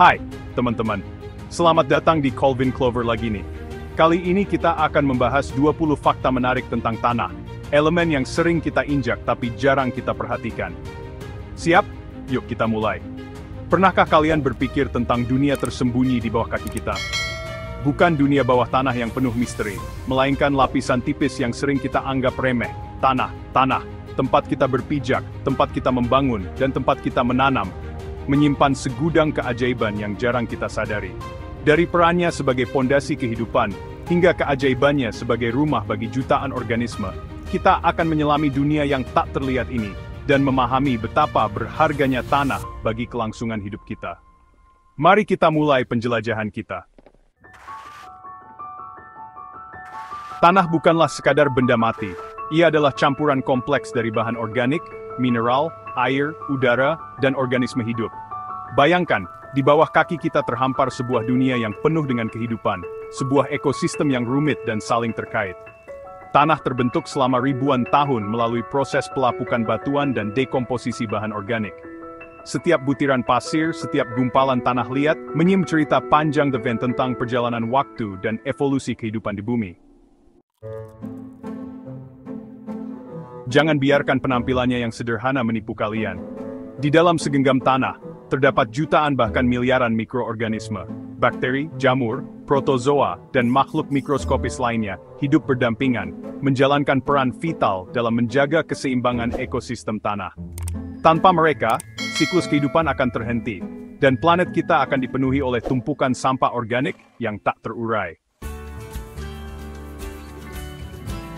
Hai, teman-teman. Selamat datang di Colvin Clover lagi nih. Kali ini kita akan membahas 20 fakta menarik tentang tanah, elemen yang sering kita injak tapi jarang kita perhatikan. Siap? Yuk kita mulai. Pernahkah kalian berpikir tentang dunia tersembunyi di bawah kaki kita? Bukan dunia bawah tanah yang penuh misteri, melainkan lapisan tipis yang sering kita anggap remeh. Tanah, tempat kita berpijak, tempat kita membangun, dan tempat kita menanam, menyimpan segudang keajaiban yang jarang kita sadari. Dari perannya sebagai pondasi kehidupan, hingga keajaibannya sebagai rumah bagi jutaan organisme, kita akan menyelami dunia yang tak terlihat ini, dan memahami betapa berharganya tanah bagi kelangsungan hidup kita. Mari kita mulai penjelajahan kita. Tanah bukanlah sekadar benda mati, ia adalah campuran kompleks dari bahan organik, mineral, air, udara, dan organisme hidup. Bayangkan, di bawah kaki kita terhampar sebuah dunia yang penuh dengan kehidupan, sebuah ekosistem yang rumit dan saling terkait. Tanah terbentuk selama ribuan tahun melalui proses pelapukan batuan dan dekomposisi bahan organik. Setiap butiran pasir, setiap gumpalan tanah liat, menyimpan cerita panjang tentang perjalanan waktu dan evolusi kehidupan di bumi. Jangan biarkan penampilannya yang sederhana menipu kalian. Di dalam segenggam tanah, terdapat jutaan bahkan miliaran mikroorganisme, bakteri, jamur, protozoa, dan makhluk mikroskopis lainnya hidup berdampingan, menjalankan peran vital dalam menjaga keseimbangan ekosistem tanah. Tanpa mereka, siklus kehidupan akan terhenti, dan planet kita akan dipenuhi oleh tumpukan sampah organik yang tak terurai.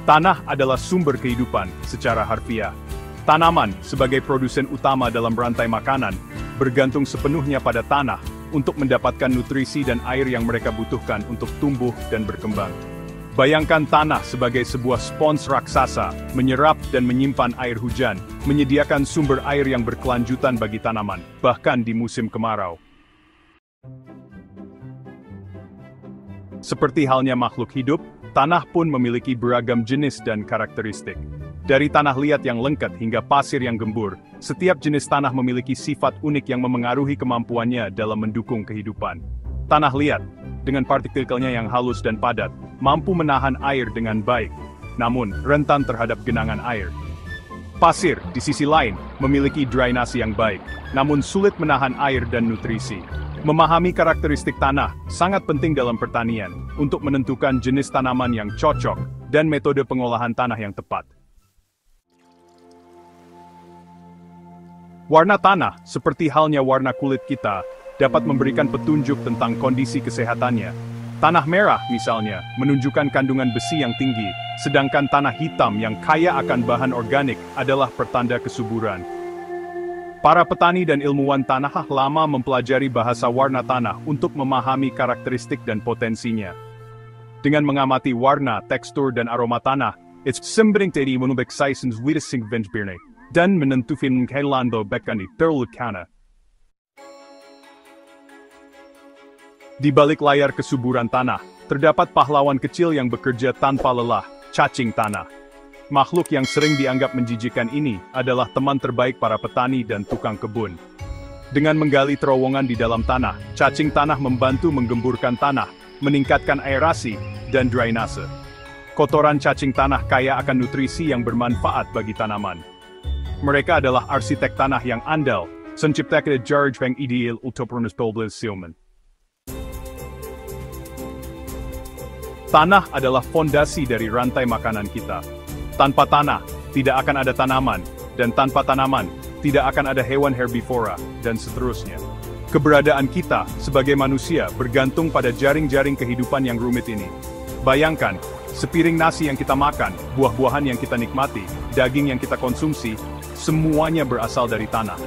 Tanah adalah sumber kehidupan secara harfiah. Tanaman, sebagai produsen utama dalam rantai makanan, bergantung sepenuhnya pada tanah untuk mendapatkan nutrisi dan air yang mereka butuhkan untuk tumbuh dan berkembang. Bayangkan tanah sebagai sebuah spons raksasa, menyerap dan menyimpan air hujan, menyediakan sumber air yang berkelanjutan bagi tanaman, bahkan di musim kemarau. Seperti halnya makhluk hidup, tanah pun memiliki beragam jenis dan karakteristik. Dari tanah liat yang lengket hingga pasir yang gembur, setiap jenis tanah memiliki sifat unik yang memengaruhi kemampuannya dalam mendukung kehidupan. Tanah liat, dengan partikelnya yang halus dan padat, mampu menahan air dengan baik, namun rentan terhadap genangan air. Pasir, di sisi lain, memiliki drainasi yang baik, namun sulit menahan air dan nutrisi. Memahami karakteristik tanah sangat penting dalam pertanian, untuk menentukan jenis tanaman yang cocok, dan metode pengolahan tanah yang tepat. Warna tanah, seperti halnya warna kulit kita, dapat memberikan petunjuk tentang kondisi kesehatannya. Tanah merah, misalnya, menunjukkan kandungan besi yang tinggi, sedangkan tanah hitam yang kaya akan bahan organik adalah pertanda kesuburan. Para petani dan ilmuwan tanah lama mempelajari bahasa warna tanah untuk memahami karakteristik dan potensinya. Dengan mengamati warna, tekstur, dan aroma tanah, it's sembering tadi menubek saisens widesing venjbirne, dan menentukan kailan bekan di terlukana. Di balik layar kesuburan tanah, terdapat pahlawan kecil yang bekerja tanpa lelah, cacing tanah. Makhluk yang sering dianggap menjijikkan ini adalah teman terbaik para petani dan tukang kebun. Dengan menggali terowongan di dalam tanah, cacing tanah membantu menggemburkan tanah, meningkatkan aerasi, dan drainase. Kotoran cacing tanah kaya akan nutrisi yang bermanfaat bagi tanaman. Mereka adalah arsitek tanah yang andal, menciptakan jarj yang ideal untuk silman. Tanah adalah fondasi dari rantai makanan kita. Tanpa tanah, tidak akan ada tanaman, dan tanpa tanaman, tidak akan ada hewan herbivora, dan seterusnya. Keberadaan kita, sebagai manusia, bergantung pada jaring-jaring kehidupan yang rumit ini. Bayangkan, sepiring nasi yang kita makan, buah-buahan yang kita nikmati, daging yang kita konsumsi, semuanya berasal dari tanah.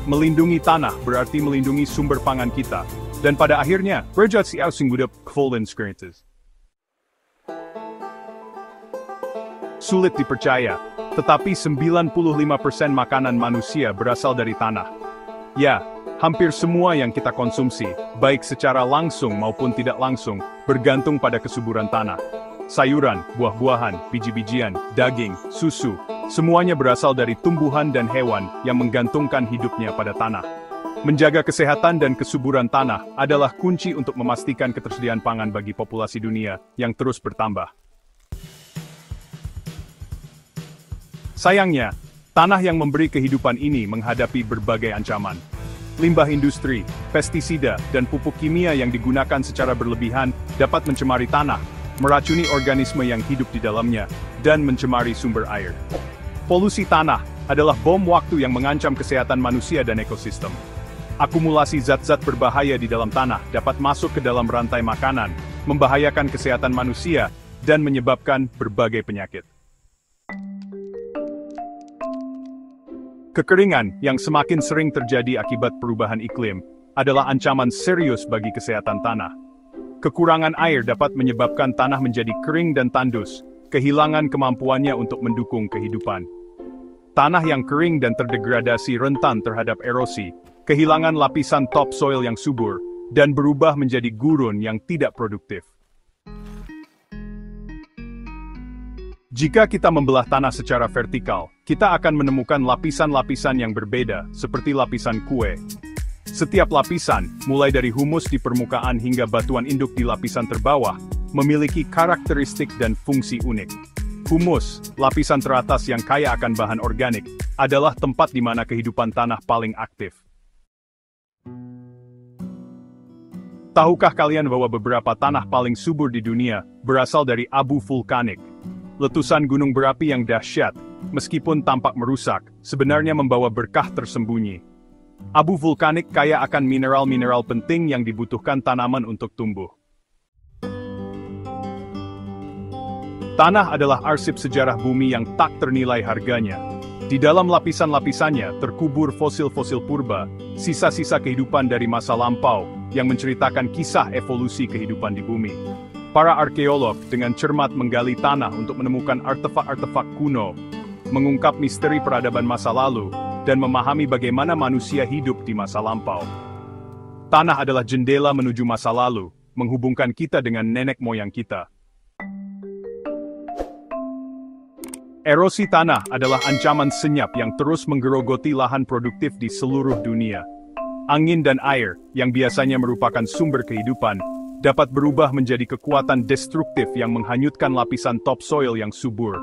Melindungi tanah berarti melindungi sumber pangan kita, dan pada akhirnya, berjati ausing gudap kvolen skirentes. Sulit dipercaya, tetapi 95% makanan manusia berasal dari tanah. Ya, hampir semua yang kita konsumsi, baik secara langsung maupun tidak langsung, bergantung pada kesuburan tanah. Sayuran, buah-buahan, biji-bijian, daging, susu, semuanya berasal dari tumbuhan dan hewan yang menggantungkan hidupnya pada tanah. Menjaga kesehatan dan kesuburan tanah adalah kunci untuk memastikan ketersediaan pangan bagi populasi dunia yang terus bertambah. Sayangnya, tanah yang memberi kehidupan ini menghadapi berbagai ancaman. Limbah industri, pestisida, dan pupuk kimia yang digunakan secara berlebihan dapat mencemari tanah, meracuni organisme yang hidup di dalamnya, dan mencemari sumber air. Polusi tanah adalah bom waktu yang mengancam kesehatan manusia dan ekosistem. Akumulasi zat-zat berbahaya di dalam tanah dapat masuk ke dalam rantai makanan, membahayakan kesehatan manusia, dan menyebabkan berbagai penyakit. Kekeringan yang semakin sering terjadi akibat perubahan iklim adalah ancaman serius bagi kesehatan tanah. Kekurangan air dapat menyebabkan tanah menjadi kering dan tandus, kehilangan kemampuannya untuk mendukung kehidupan. Tanah yang kering dan terdegradasi rentan terhadap erosi, kehilangan lapisan topsoil yang subur, dan berubah menjadi gurun yang tidak produktif. Jika kita membelah tanah secara vertikal, kita akan menemukan lapisan-lapisan yang berbeda, seperti lapisan kue. Setiap lapisan, mulai dari humus di permukaan hingga batuan induk di lapisan terbawah, memiliki karakteristik dan fungsi unik. Humus, lapisan teratas yang kaya akan bahan organik, adalah tempat di mana kehidupan tanah paling aktif. Tahukah kalian bahwa beberapa tanah paling subur di dunia berasal dari abu vulkanik? Letusan gunung berapi yang dahsyat, meskipun tampak merusak, sebenarnya membawa berkah tersembunyi. Abu vulkanik kaya akan mineral-mineral penting yang dibutuhkan tanaman untuk tumbuh. Tanah adalah arsip sejarah bumi yang tak ternilai harganya. Di dalam lapisan-lapisannya terkubur fosil-fosil purba, sisa-sisa kehidupan dari masa lampau, yang menceritakan kisah evolusi kehidupan di bumi. Para arkeolog dengan cermat menggali tanah untuk menemukan artefak-artefak kuno, mengungkap misteri peradaban masa lalu, dan memahami bagaimana manusia hidup di masa lampau. Tanah adalah jendela menuju masa lalu, menghubungkan kita dengan nenek moyang kita. Erosi tanah adalah ancaman senyap yang terus menggerogoti lahan produktif di seluruh dunia. Angin dan air, yang biasanya merupakan sumber kehidupan, dapat berubah menjadi kekuatan destruktif yang menghanyutkan lapisan topsoil yang subur.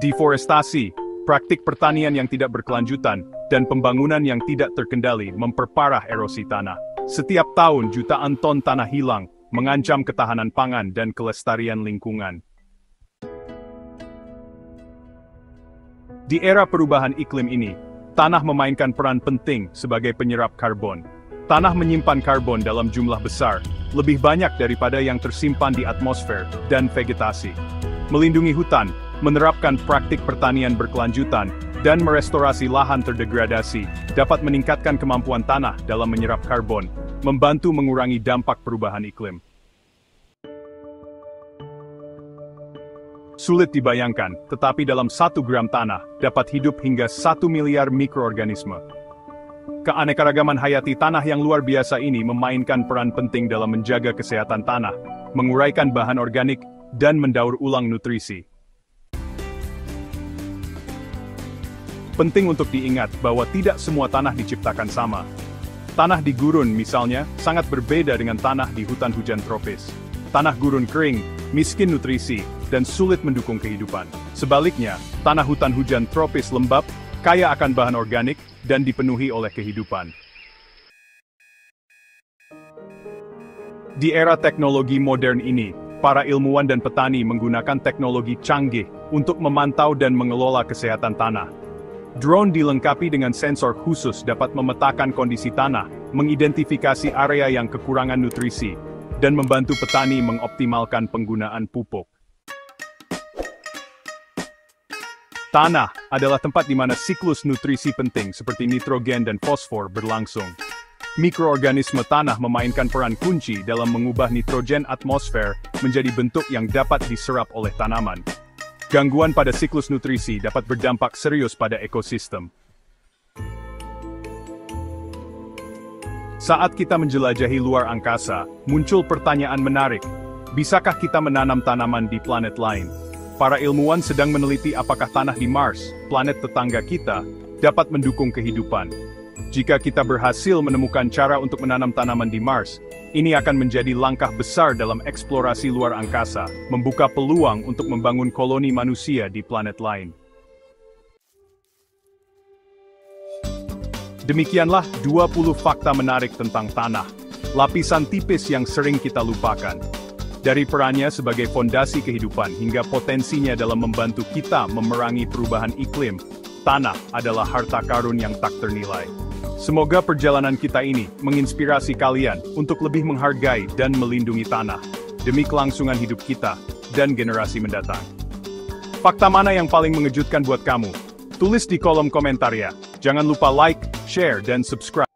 Deforestasi, praktik pertanian yang tidak berkelanjutan, dan pembangunan yang tidak terkendali memperparah erosi tanah. Setiap tahun jutaan ton tanah hilang, mengancam ketahanan pangan dan kelestarian lingkungan. Di era perubahan iklim ini, tanah memainkan peran penting sebagai penyerap karbon. Tanah menyimpan karbon dalam jumlah besar, lebih banyak daripada yang tersimpan di atmosfer dan vegetasi. Melindungi hutan, menerapkan praktik pertanian berkelanjutan, dan merestorasi lahan terdegradasi, dapat meningkatkan kemampuan tanah dalam menyerap karbon, membantu mengurangi dampak perubahan iklim. Sulit dibayangkan, tetapi dalam 1 gram tanah, dapat hidup hingga 1 miliar mikroorganisme. Keanekaragaman hayati tanah yang luar biasa ini memainkan peran penting dalam menjaga kesehatan tanah, menguraikan bahan organik, dan mendaur ulang nutrisi. Penting untuk diingat bahwa tidak semua tanah diciptakan sama. Tanah di gurun, misalnya, sangat berbeda dengan tanah di hutan hujan tropis. Tanah gurun kering, miskin nutrisi, dan sulit mendukung kehidupan. Sebaliknya, tanah hutan hujan tropis lembab, kaya akan bahan organik, dan dipenuhi oleh kehidupan. Di era teknologi modern ini, para ilmuwan dan petani menggunakan teknologi canggih untuk memantau dan mengelola kesehatan tanah. Drone dilengkapi dengan sensor khusus dapat memetakan kondisi tanah, mengidentifikasi area yang kekurangan nutrisi, dan membantu petani mengoptimalkan penggunaan pupuk. Tanah adalah tempat di mana siklus nutrisi penting seperti nitrogen dan fosfor berlangsung. Mikroorganisme tanah memainkan peran kunci dalam mengubah nitrogen atmosfer menjadi bentuk yang dapat diserap oleh tanaman. Gangguan pada siklus nutrisi dapat berdampak serius pada ekosistem. Saat kita menjelajahi luar angkasa, muncul pertanyaan menarik. Bisakah kita menanam tanaman di planet lain? Para ilmuwan sedang meneliti apakah tanah di Mars, planet tetangga kita, dapat mendukung kehidupan. Jika kita berhasil menemukan cara untuk menanam tanaman di Mars, ini akan menjadi langkah besar dalam eksplorasi luar angkasa, membuka peluang untuk membangun koloni manusia di planet lain. Demikianlah 20 fakta menarik tentang tanah, lapisan tipis yang sering kita lupakan. Dari perannya sebagai fondasi kehidupan hingga potensinya dalam membantu kita memerangi perubahan iklim, tanah adalah harta karun yang tak ternilai. Semoga perjalanan kita ini menginspirasi kalian untuk lebih menghargai dan melindungi tanah, demi kelangsungan hidup kita dan generasi mendatang. Fakta mana yang paling mengejutkan buat kamu? Tulis di kolom komentar ya. Jangan lupa like, share, dan subscribe.